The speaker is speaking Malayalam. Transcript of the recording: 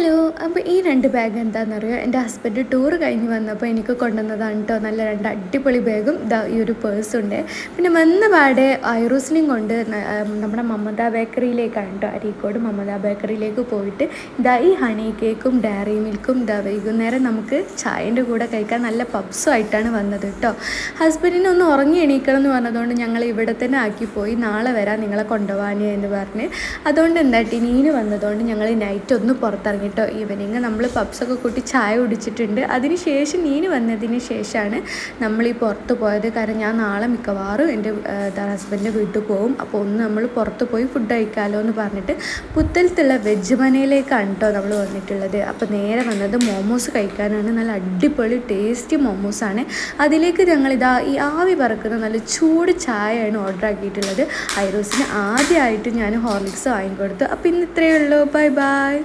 ഹലോ. അപ്പോൾ ഈ 2 ബാഗ് എന്താണെന്നറിയോ, എൻ്റെ ഹസ്ബൻഡ് ടൂർ കഴിഞ്ഞ് വന്നപ്പോൾ എനിക്ക് കൊണ്ടുവന്നതാണ് കേട്ടോ. നല്ല 2 അടിപൊളി ബാഗും ഈ ഒരു പേഴ്സുണ്ട്. പിന്നെ വന്ന പാടെ ഐറൂസിനെയും കൊണ്ട് നമ്മുടെ മമത ബേക്കറിയിലേക്കാണ് കേട്ടോ, അരീക്കോട് മമത ബേക്കറിയിലേക്ക് പോയിട്ട് ഈ ഹണി കേക്കും ഡയറി മിൽക്കും വൈകുന്നേരം നമുക്ക് ചായൻ്റെ കൂടെ കഴിക്കാൻ നല്ല പപ്സും ആയിട്ടാണ് വന്നത് കേട്ടോ. ഹസ്ബൻഡിനെ ഒന്ന് ഉറങ്ങി എണീക്കണം എന്ന് പറഞ്ഞതുകൊണ്ട് ഞങ്ങൾ ഇവിടെ തന്നെ ആക്കിപ്പോയി, നാളെ വരാം നിങ്ങളെ കൊണ്ടുപോകാൻ എന്ന് പറഞ്ഞ്. അതുകൊണ്ട് എന്താട്ടി നീന് വന്നതുകൊണ്ട് ഞങ്ങൾ നൈറ്റ് ഒന്ന് പുറത്തിറങ്ങിട്ടോ. ഈവനിങ് നമ്മൾ പപ്സൊക്കെ കൂട്ടി ചായ കുടിച്ചിട്ടുണ്ട്. അതിന് ശേഷം നീന് വന്നതിന് ശേഷമാണ് നമ്മൾ ഈ പുറത്ത് പോയത്. കാരണം ഞാൻ നാളെ മിക്കവാറും എൻ്റെ ഹസ്ബൻഡിൻ്റെ വീട്ടിൽ പോകും. അപ്പോൾ ഒന്ന് നമ്മൾ പുറത്ത് പോയി ഫുഡ് കഴിക്കാമല്ലോ എന്ന് പറഞ്ഞിട്ട് പുത്തലത്തുള്ള വെജ് മനയിലേക്കാണ് കേട്ടോ നമ്മൾ വന്നിട്ടുള്ളത്. അപ്പോൾ നേരെ വന്നത് മോമോസ് കഴിക്കാനാണ്. നല്ല അടിപൊളി ടേസ്റ്റി മോമോസാണ്. അതിലേക്ക് ഞങ്ങളിതാ ഈ ആവി പറക്കുന്ന നല്ല ചൂട് ചായയാണ് ഓർഡർ ആക്കിയിട്ടുള്ളത്. ഐറോസിന് ആദ്യമായിട്ട് ഞാൻ ഹോർലിക്സ് വാങ്ങിക്കൊടുത്തു. അപ്പോൾ ഇന്ന് ഇത്രയേ ഉള്ളൂ. Bye bye.